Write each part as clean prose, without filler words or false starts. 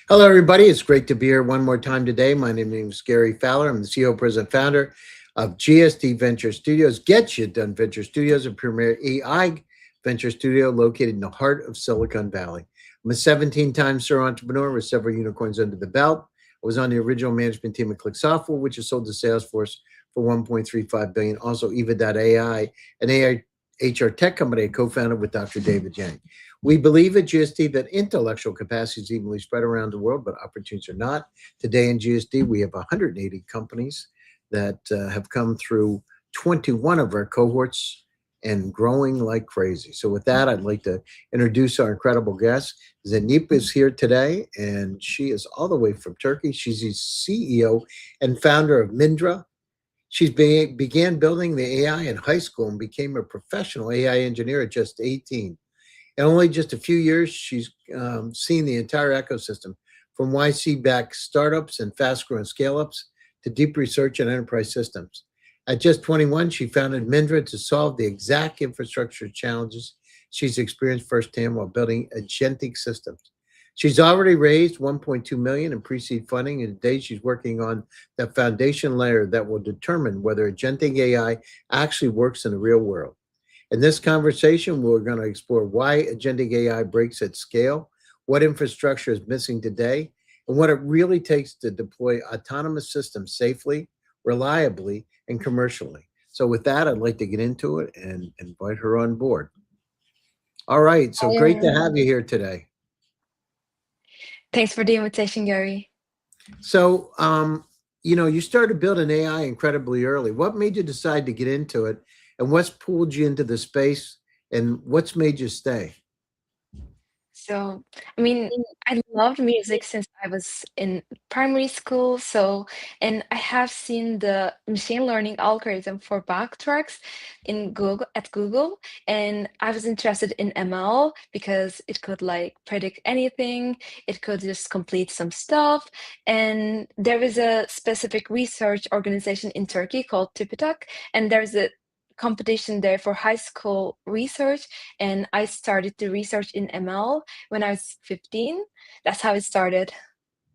Hello, everybody. It's great to be here one more time today. My name is Gary Fowler. I'm the CEO, President, Founder of GSD Venture Studios. Get You Done Venture Studios, a premier AI venture studio located in the heart of Silicon Valley. I'm a 17-time serial entrepreneur with several unicorns under the belt. I was on the original management team at Click Software, which is sold to Salesforce for 1.35 billion. Also, Eva.ai, an AI HR tech company I co-founded with Dr. David Yang. We believe at GSD that intellectual capacity is evenly spread around the world, but opportunities are not. Today in GSD, we have 180 companies that have come through 21 of our cohorts and growing like crazy. So with that, I'd like to introduce our incredible guest. Zeynep is here today, and she is all the way from Turkey. She's the CEO and founder of Mindra. Began building the AI in high school and became a professional AI engineer at just 18. In only just a few years, she's seen the entire ecosystem from YC backed startups and fast growing scale ups to deep research and enterprise systems. At just 21, she founded Mindra to solve the exact infrastructure challenges she's experienced firsthand while building agentic systems. She's already raised 1.2 million in pre-seed funding, and today she's working on the foundation layer that will determine whether agentic AI actually works in the real world. In this conversation, we're going to explore why agentic AI breaks at scale, what infrastructure is missing today, and what it really takes to deploy autonomous systems safely, reliably, and commercially. So, with that, I'd like to get into it and invite her on board. All right. So great to have you here today. Thanks for the invitation, Gary. So, you started building AI incredibly early. What made you decide to get into it, and what's pulled you into the space, and what's made you stay? So, I mean, I loved music since I was in primary school. And I have seen the machine learning algorithm for backtracks in Google, and I was interested in ML because it could like predict anything. It could just complete some stuff. And there is a specific research organization in Turkey called TÜBİTAK, and there's a competition there for high school research, and I started to research in ML when I was 15. That's how it started.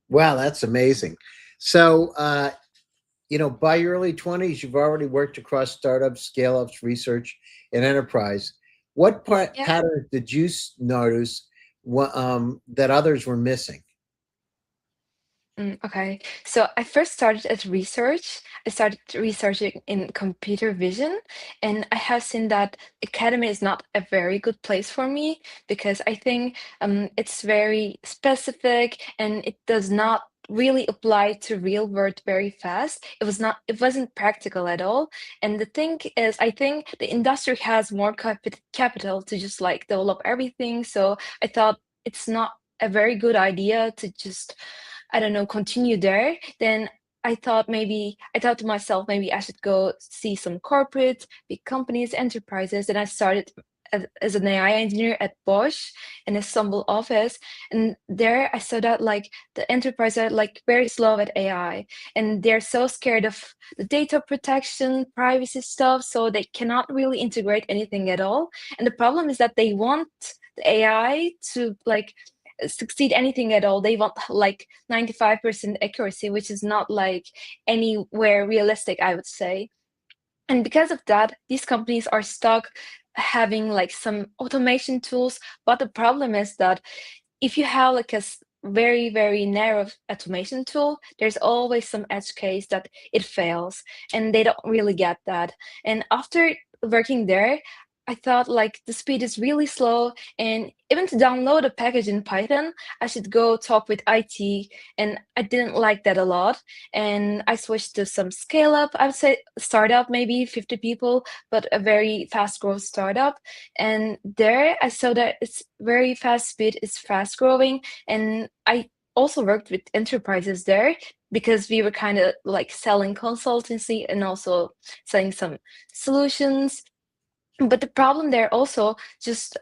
Wow, that's amazing. So, by your early 20s, you've already worked across startups, scale ups, research, and enterprise. What Yeah. patterns did you notice that others were missing? Okay. So I first started as research. I started researching in computer vision, and I have seen that academy is not a very good place for me because I think it's very specific and it does not really apply to real world very fast. It wasn't practical at all. And the thing is, I think the industry has more capital to just like develop everything. So I thought it's not a very good idea to just, I don't know, continue there. Then I thought to myself, maybe I should go see some corporate, big companies, enterprises. And I started as an AI engineer at Bosch in a Istanbul office. And there I saw that like the enterprise are like very slow at AI, and they're so scared of the data protection, privacy stuff. So they cannot really integrate anything at all. And the problem is that they want the AI to like succeed anything at all. They want like 95% accuracy, which is not like anywhere realistic, I would say. And because of that, these companies are stuck having like some automation tools. But the problem is that if you have like very, very narrow automation tool, there's always some edge case that it fails, and they don't really get that. And after working there, I thought like the speed is really slow, and even to download a package in Python, I should go talk with IT, and I didn't like that a lot. And I switched to some scale up, I would say startup, maybe 50 people, but a very fast growth startup. And there I saw that it's very fast speed, it's fast growing. And I also worked with enterprises there because we were kind of like selling consultancy and also selling some solutions. But the problem there also just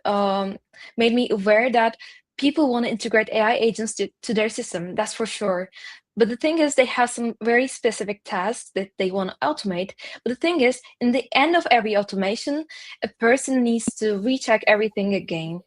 made me aware that people want to integrate AI agents to their system, that's for sure. But the thing is, they have some very specific tasks that they want to automate. But the thing is, in the end of every automation, a person needs to recheck everything again.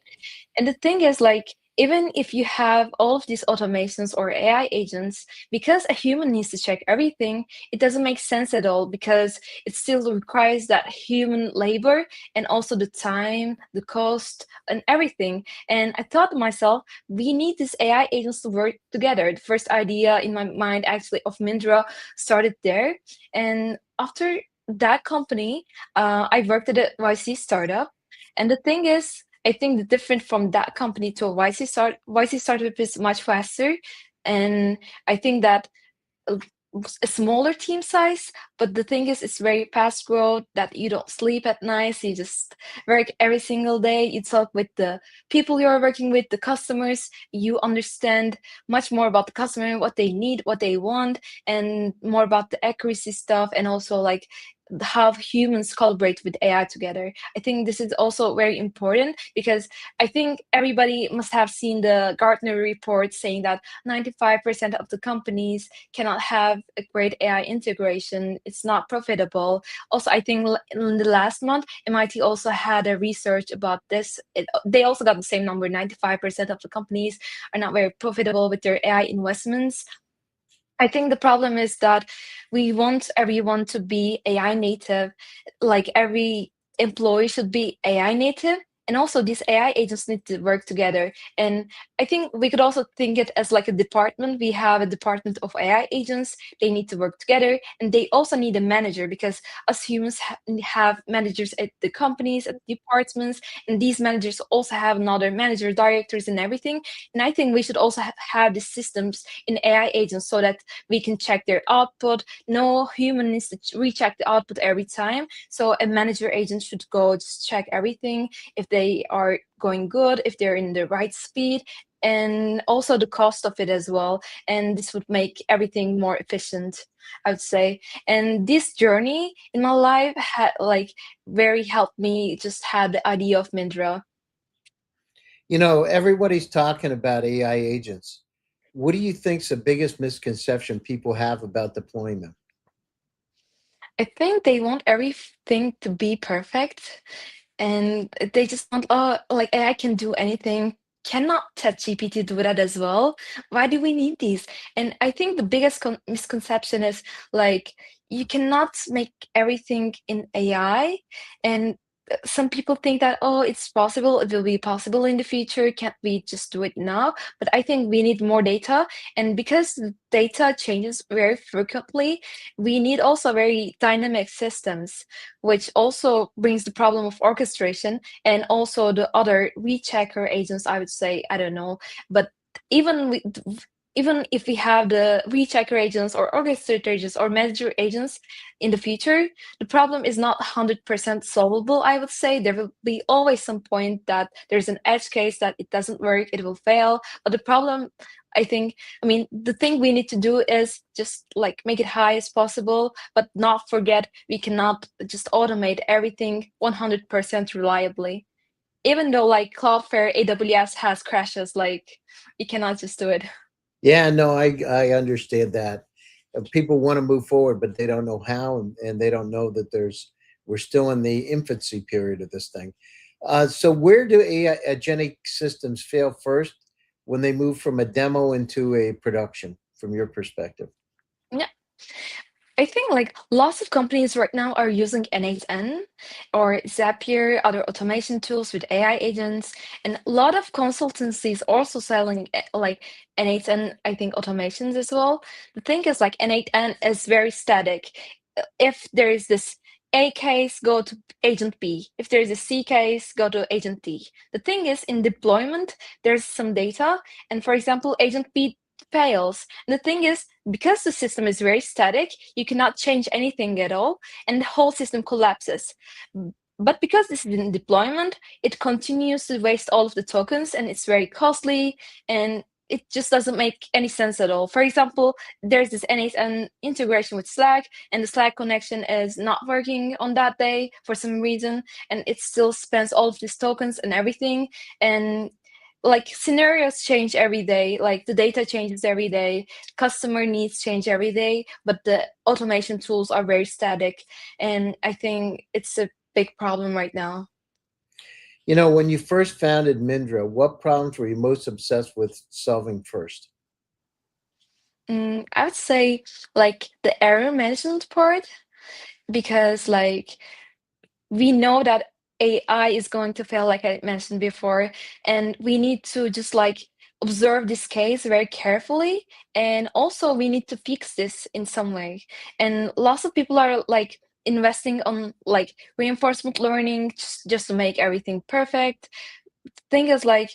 And the thing is, like, even if you have all of these automations or AI agents, because a human needs to check everything, it doesn't make sense at all because it still requires that human labor and also the time, the cost, and everything. And I thought to myself, we need these AI agents to work together. The first idea in my mind, actually, of Mindra started there. And after that company, I worked at a YC startup. And the thing is, I think the difference from that company to a YC startup is much faster. And I think that a a smaller team size, but the thing is, it's very fast growth that you don't sleep at night. You just work every single day. You talk with the people you're working with, the customers. You understand much more about the customer, what they need, what they want, and more about the accuracy stuff, and also like how humans collaborate with AI together. I think this is also very important because I think everybody must have seen the Gartner report saying that 95% of the companies cannot have a great AI integration. It's not profitable. Also, I think in the last month, MIT also had a research about this. They also got the same number. 95% of the companies are not very profitable with their AI investments. I think the problem is that we want everyone to be AI native, like every employee should be AI native. And also these AI agents need to work together. And I think we could also think it as like a department. We have a department of AI agents. They need to work together. And they also need a manager because us humans have managers at the companies, at the departments. And these managers also have another manager, directors, and everything. And I think we should also have the systems in AI agents so that we can check their output. No human needs to recheck the output every time. So a manager agent should go just check everything, if they are going good, if they're in the right speed, and also the cost of it as well. And this would make everything more efficient, I would say. And this journey in my life had like very helped me just have the idea of Mindra. Everybody's talking about AI agents. What do you think's the biggest misconception people have about deploying them? I think they want everything to be perfect, and they just want, oh, like AI can do anything. Cannot ChatGPT do that as well? Why do we need these? And I think the biggest misconception is like you cannot make everything in AI. And some people think that, oh, it's possible, it will be possible in the future. Can't we just do it now? But I think we need more data. And because the data changes very frequently, we need also very dynamic systems, which also brings the problem of orchestration and also the other rechecker agents, I would say. I don't know. But even with, even if we have the rechecker agents or orchestrator agents or manager agents in the future, the problem is not 100% solvable, I would say. There will be always some point that there's an edge case that it doesn't work, it will fail. But the problem, I think, I mean, the thing we need to do is just like make it high as possible, but not forget we cannot just automate everything 100% reliably. Even though like Cloudflare, AWS has crashes, like you cannot just do it. Yeah, no, I understand that. People want to move forward, but they don't know how, and they don't know that we're still in the infancy period of this thing. So, where do AI agentic systems fail first when they move from a demo into a production, from your perspective? Yeah. I think like lots of companies right now are using N8N or Zapier, other automation tools with AI agents, and a lot of consultancies also selling like N8N, I think automations as well. The thing is like N8N is very static. If there is this A case, go to agent B. If there is a C case, go to agent D. The thing is in deployment, there's some data, and for example, agent B fails. And the thing is, because the system is very static, you cannot change anything at all, and the whole system collapses. But because this is in deployment, it continues to waste all of the tokens, and it's very costly, and it just doesn't make any sense at all. For example, there's this N8N integration with Slack, and the Slack connection is not working on that day for some reason, and it still spends all of these tokens and everything. And like scenarios change every day, like the data changes every day, customer needs change every day, but the automation tools are very static. And I think it's a big problem right now. When you first founded Mindra, what problems were you most obsessed with solving first? I would say like the error management part because like we know that AI is going to fail, like I mentioned before, and we need to just like observe this case very carefully. And also, we need to fix this in some way. And lots of people are like investing on like reinforcement learning just to make everything perfect. Thing is, like,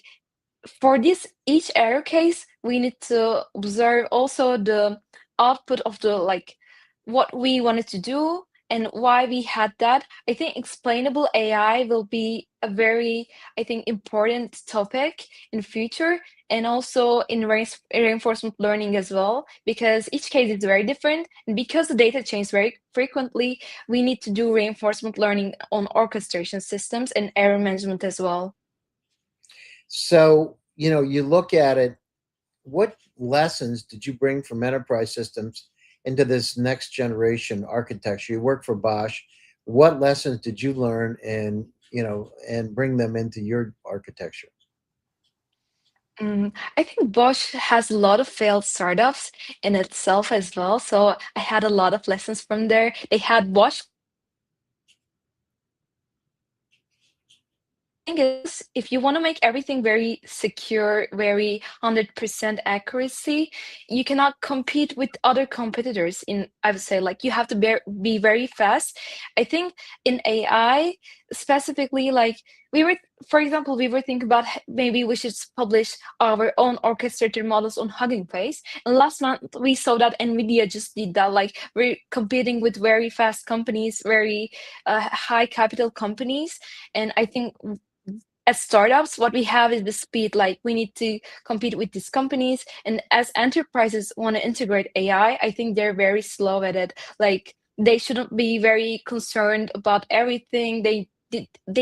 for this each error case, we need to observe also the output of the like what we wanted to do and why we had that. I think explainable AI will be a very, I think, important topic in future and also in reinforcement learning as well, because each case is very different. And because the data changes very frequently, we need to do reinforcement learning on orchestration systems and error management as well. So, you look at it, what lessons did you bring from enterprise systems into this next generation architecture? You work for Bosch. What lessons did you learn and bring them into your architecture? I think Bosch has a lot of failed startups in itself as well. So I had a lot of lessons from there. They had Bosch. Thing is, if you want to make everything very secure, very 100% accuracy, you cannot compete with other competitors. I would say, like, you have to be very fast. I think in AI, specifically, like, we were, for example, we were thinking about maybe we should publish our own orchestrated models on Hugging Face. And last month, we saw that NVIDIA just did that. Like, we're competing with very fast companies, very high capital companies. And I think as startups, what we have is the speed. Like we need to compete with these companies, and as enterprises want to integrate AI, I think they're very slow at it. Like they shouldn't be very concerned about everything. They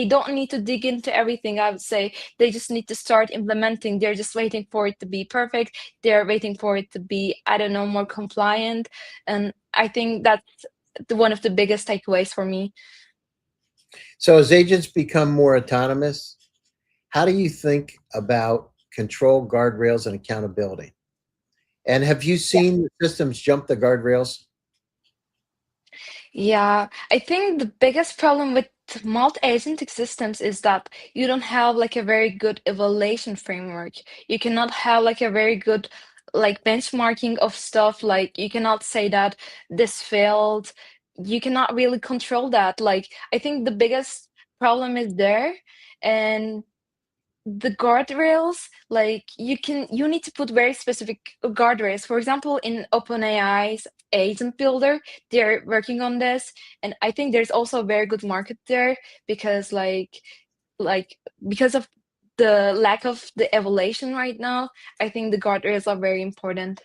don't need to dig into everything. I would say they just need to start implementing. They're just waiting for it to be perfect. They're waiting for it to be, I don't know, more compliant. And I think that's one of the biggest takeaways for me. So, as agents become more autonomous, how do you think about control, guardrails, and accountability? And have you seen the systems jump the guardrails? Yeah, I think the biggest problem with multi-agentic systems is that you don't have like a very good evaluation framework. You cannot have like a very good like benchmarking of stuff. Like you cannot say that this failed. You cannot really control that. Like I think the biggest problem is there. And the guardrails, like you need to put very specific guardrails. For example, in OpenAI's agent builder, they're working on this, and I think there's also a very good market there because like because of the lack of the evaluation right now, I think the guardrails are very important.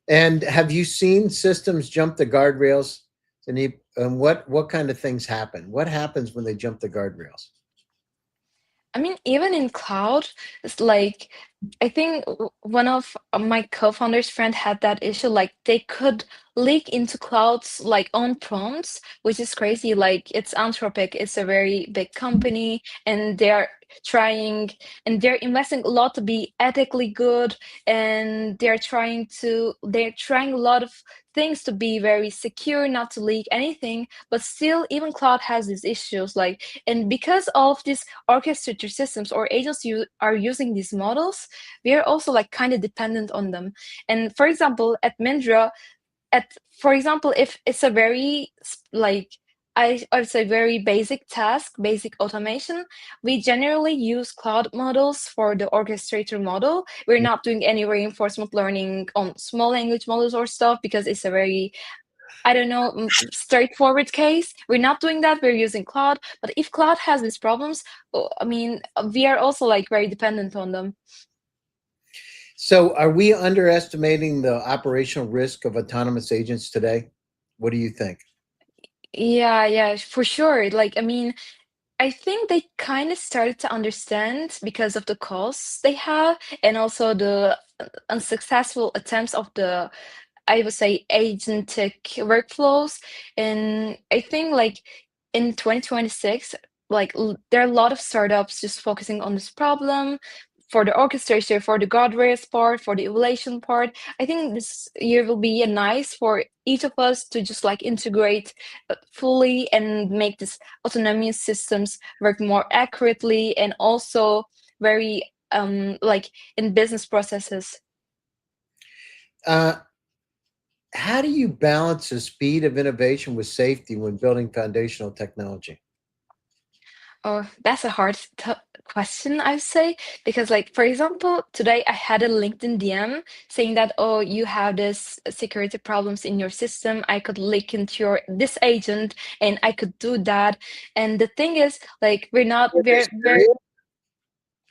And have you seen systems jump the guardrails? And what kind of things happen? What happens when they jump the guardrails? I mean, even in cloud, it's like I think one of my co-founders' friend had that issue. Like they could leak into clouds like own prompts, which is crazy. Like it's Anthropic, it's a very big company, and they're trying and they're investing a lot to be ethically good, and they're trying a lot of things to be very secure, not to leak anything. But still, even cloud has these issues. Like, and because of this orchestrator systems or agents you are using these models, we are also like kind of dependent on them. And for example, at Mindra, for example, if it's a very like I would say very basic task, basic automation, we generally use cloud models for the orchestrator model. We're not doing any reinforcement learning on small language models or stuff because it's a very, I don't know, straightforward case. We're not doing that. We're using cloud. But if cloud has these problems, I mean, we are also like very dependent on them. So, are we underestimating the operational risk of autonomous agents today? What do you think? Yeah, yeah, for sure. Like, I mean, I think they kind of started to understand because of the costs they have and also the unsuccessful attempts of the, I would say, agentic workflows. And I think like in 2026, there are a lot of startups just focusing on this problem for the orchestration, for the guardrails part, for the evaluation part. I think this year will be nice for each of us to just like integrate fully and make this autonomous systems work more accurately and also very like in business processes. Uh, how do you balance the speed of innovation with safety when building foundational technology? Oh, that's a hard question, I say, because like for example, today I had a LinkedIn DM saying that, oh, you have this security problems in your system. I could link into your this agent and I could do that. And the thing is, like we're not Were they very very serious?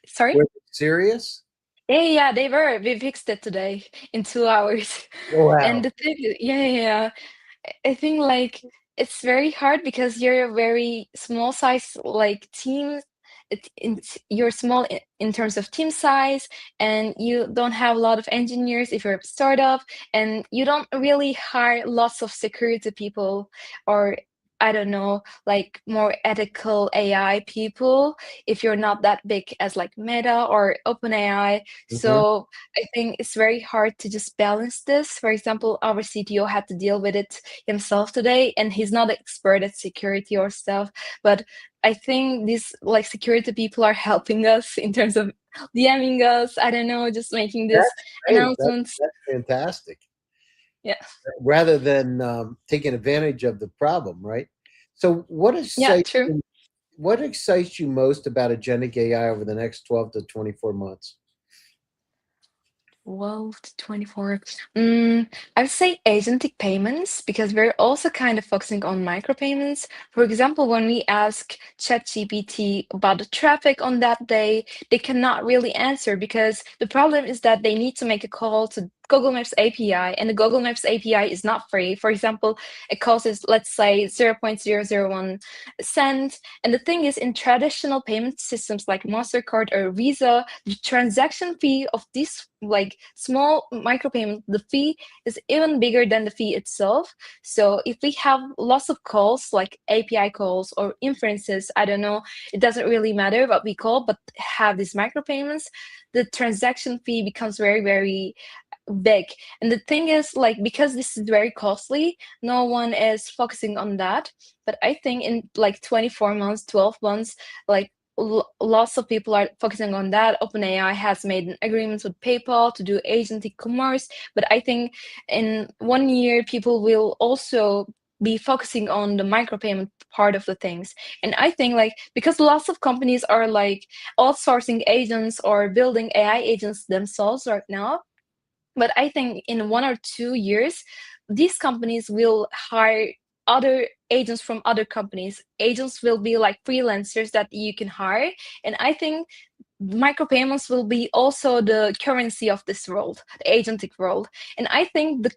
sorry. Were they serious? Yeah, they were. We fixed it today in 2 hours. And Wow. the thing, yeah. I think like it's very hard because you're a very small size like team. You're small in terms of team size, and you don't have a lot of engineers if you're a startup, and you don't really hire lots of security people or I don't know, like more ethical AI people if you're not that big as like Meta or OpenAI. Mhm. So I think it's very hard to just balance this. For example, our CTO had to deal with it himself today, and he's not an expert at security or stuff, but I think these like security people are helping us in terms of DMing us. I don't know, just making this That's great. announcements. That's fantastic. Yeah, Rather than taking advantage of the problem, right? So, yeah, true. what excites you most about agentic AI over the next 12 to 24 months? 12 to 24. I would say agentic payments because we're also kind of focusing on micropayments. For example, when we ask ChatGPT about the traffic on that day, they cannot really answer because the problem is that they need to make a call to Google Maps API, and the Google Maps API is not free. For example, it costs, let's say, 0.001 cent. And the thing is, in traditional payment systems like MasterCard or Visa, the transaction fee of these like small micropayment, the fee is even bigger than the fee itself. So if we have lots of calls like API calls or inferences, I don't know, it doesn't really matter what we call, but have these micropayments, the transaction fee becomes very big. And the thing is, like, because this is very costly, no one is focusing on that. But I think in like 24 months, 12 months, like lots of people are focusing on that. OpenAI has made an agreement with PayPal to do agentic commerce. But I think in 1 year, people will also be focusing on the micropayment part of the things. And I think like because lots of companies are like outsourcing agents or building AI agents themselves right now, but I think in 1 or 2 years, these companies will hire other agents from other companies. Agents will be like freelancers that you can hire. And I think micropayments will be also the currency of this world, the agentic world. And I think the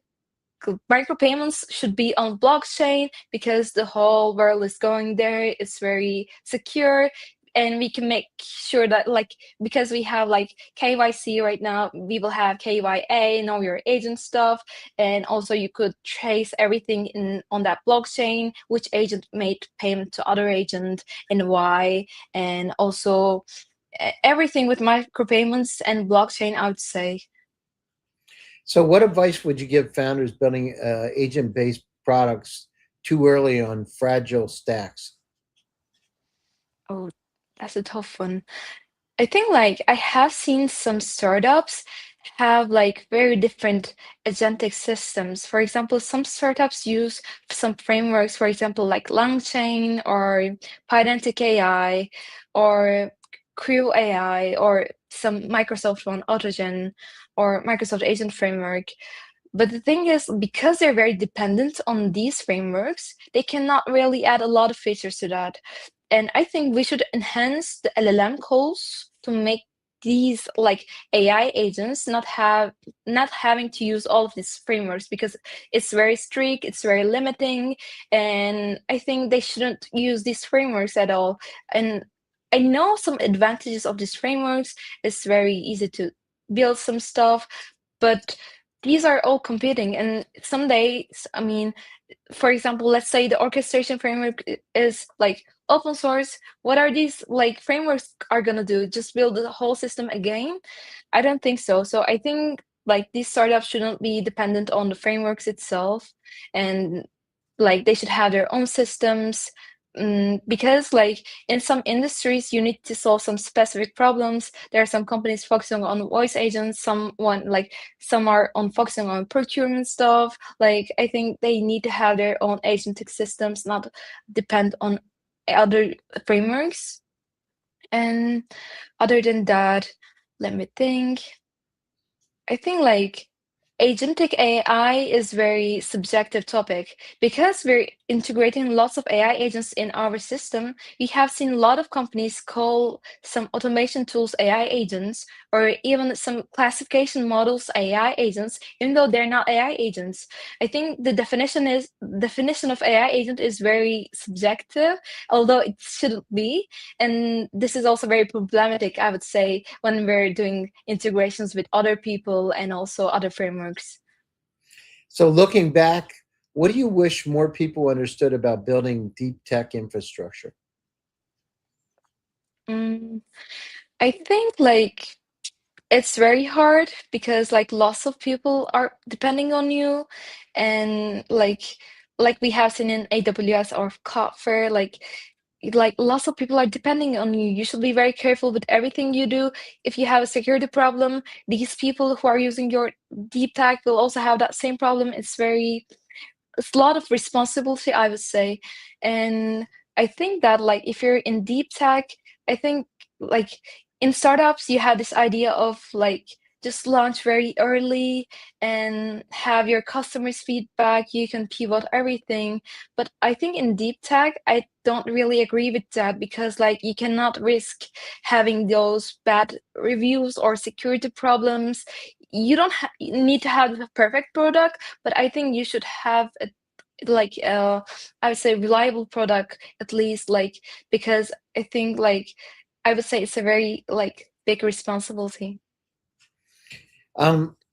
micropayments should be on blockchain because the whole world is going there. It's very secure, and we can make sure that like because we have like KYC right now, we will have KYA, know your agent stuff, and also you could trace everything in on that blockchain, which agent made payment to other agent and why, and also everything with micropayments and blockchain, I would say. So, what advice would you give founders building agent based products too early on fragile stacks? Oh, that's a tough one. I think like I have seen some startups have like very different agentic systems. For example, some startups use some frameworks, for example, like LangChain or Pydantic AI or Crew AI or some Microsoft one, Autogen or Microsoft Agent Framework. But the thing is, because they're very dependent on these frameworks, they cannot really add a lot of features to that. And I think we should enhance the LLM calls to make these like AI agents not having to use all of these frameworks because it's very strict, it's very limiting, and I think they shouldn't use these frameworks at all. And I know some advantages of these frameworks. It's very easy to build some stuff, but these are all competing, and some days, I mean, for example, let's say the orchestration framework is like open source. What are these like frameworks are gonna do? Just build the whole system again? I don't think so. So I think like these startups shouldn't be dependent on the frameworks itself, and like they should have their own systems. Because like in some industries you need to solve some specific problems. There are some companies focusing on voice agents, some are on focusing on procurement stuff. Like I think they need to have their own agentic systems, not depend on other frameworks. And other than that, let me think. I think like agentic AI is very subjective topic because we're integrating lots of AI agents in our system. We have seen a lot of companies call some automation tools AI agents, or even some classification models AI agents, even though they're not AI agents. I think the definition of AI agent is very subjective, although it shouldn't be. And this is also very problematic, I would say, when we're doing integrations with other people and also other frameworks. So looking back, what do you wish more people understood about building deep tech infrastructure? Mm, I think like it's very hard because like lots of people are depending on you, and like we have seen in AWS or Cloudflare, like lots of people are depending on you. You should be very careful with everything you do. If you have a security problem, these people who are using your deep tech will also have that same problem. It's a lot of responsibility, I would say. And I think that like if you're in deep tech, I think like in startups you have this idea of like just launch very early and have your customers feedback, you can pivot everything. But I think in deep tech I don't really agree with that, because like you cannot risk having those bad reviews or security problems. You need to have a perfect product, but I think you should have a like I would say reliable product at least, like because I think like I would say it's a very like big responsibility.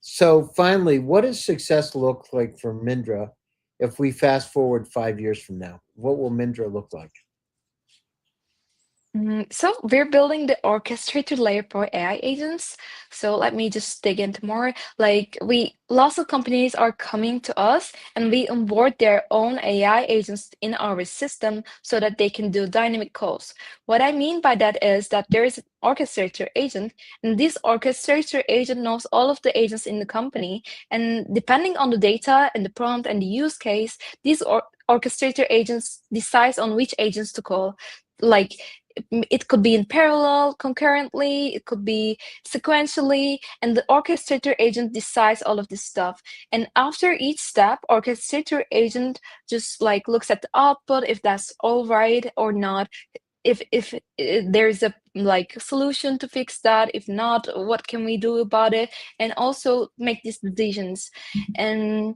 So finally, what does success look like for Mindra if we fast forward 5 years from now? What will Mindra look like? So we're building the orchestrator layer for AI agents. So let me just dig into more. Like lots of companies are coming to us and we onboard their own AI agents in our system so that they can do dynamic calls. What I mean by that is that there is an orchestrator agent, and this orchestrator agent knows all of the agents in the company. And depending on the data and the prompt and the use case, these orchestrator agents decides on which agents to call. Like it could be in parallel, concurrently, it could be sequentially, and the orchestrator agent decides all of this stuff. And after each step, orchestrator agent just like looks at the output, if that's all right or not, if there's a like solution to fix that, if not, what can we do about it, and also make these decisions. And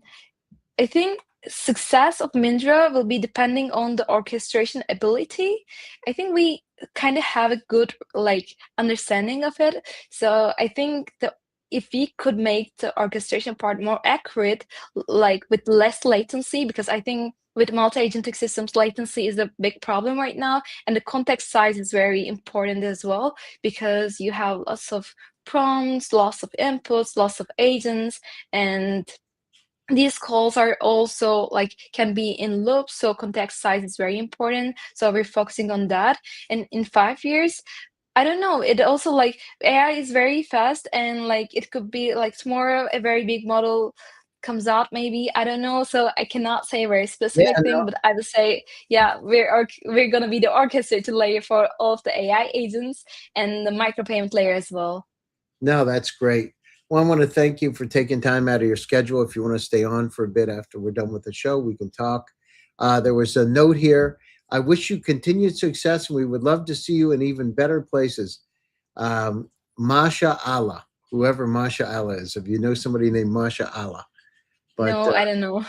I think success of Mindra will be depending on the orchestration ability. I think we kind of have a good like understanding of it. So I think the if we could make the orchestration part more accurate, like with less latency, because I think with multi-agentic systems, latency is a big problem right now, and the context size is very important as well, because you have lots of prompts, lots of inputs, lots of agents, and these calls are also like can be in loops, so context size is very important, so we're focusing on that. And in 5 years, I don't know, it also like AI is very fast, and like it could be like tomorrow a very big model comes out, maybe, I don't know, so I cannot say a very Yeah, specific thing, but I would say yeah, we're gonna be the orchestrator layer for all of the AI agents and the micropayment layer as well. no, that's great. Well, I want to thank you for taking time out of your schedule. If you want to stay on for a bit after we're done with the show, we can talk. There was a note here. I wish you continued success, and we would love to see you in even better places. Um, Masha Allah, whoever Masha Allah is, if you know somebody named Masha Allah. But No, I don't know.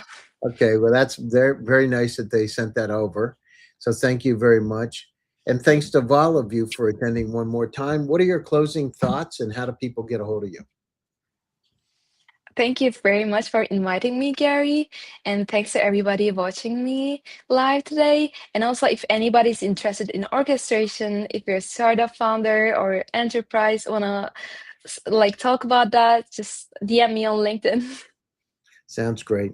okay, well, that's very nice that they sent that over. So thank you very much. And thanks to all of you for attending one more time. What are your closing thoughts and how do people get a hold of you? Thank you very much for inviting me, Gary. And thanks to everybody watching me live today. And also, if anybody's interested in orchestration, if you're a startup founder or enterprise, wanna like talk about that, just DM me on LinkedIn. Sounds great.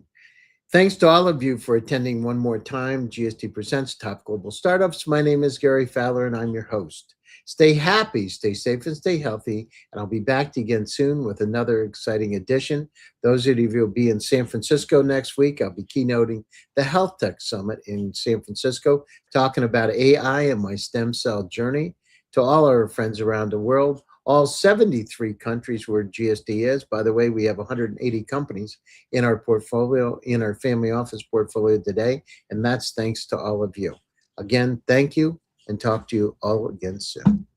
Thanks to all of you for attending one more time. GST Presents Top Global Startups. My name is Gary Fowler, and I'm your host. Stay happy, stay safe, and stay healthy. And I'll be back again soon with another exciting edition. Those of you who will be in San Francisco next week, I'll be keynoting the Health Tech Summit in San Francisco, talking about AI and my stem cell journey. To all our friends around the world, all 73 countries where GSD is. By the way, we have 180 companies in our portfolio, in our family office portfolio today, and that's thanks to all of you. Again, thank you, and talk to you all again soon.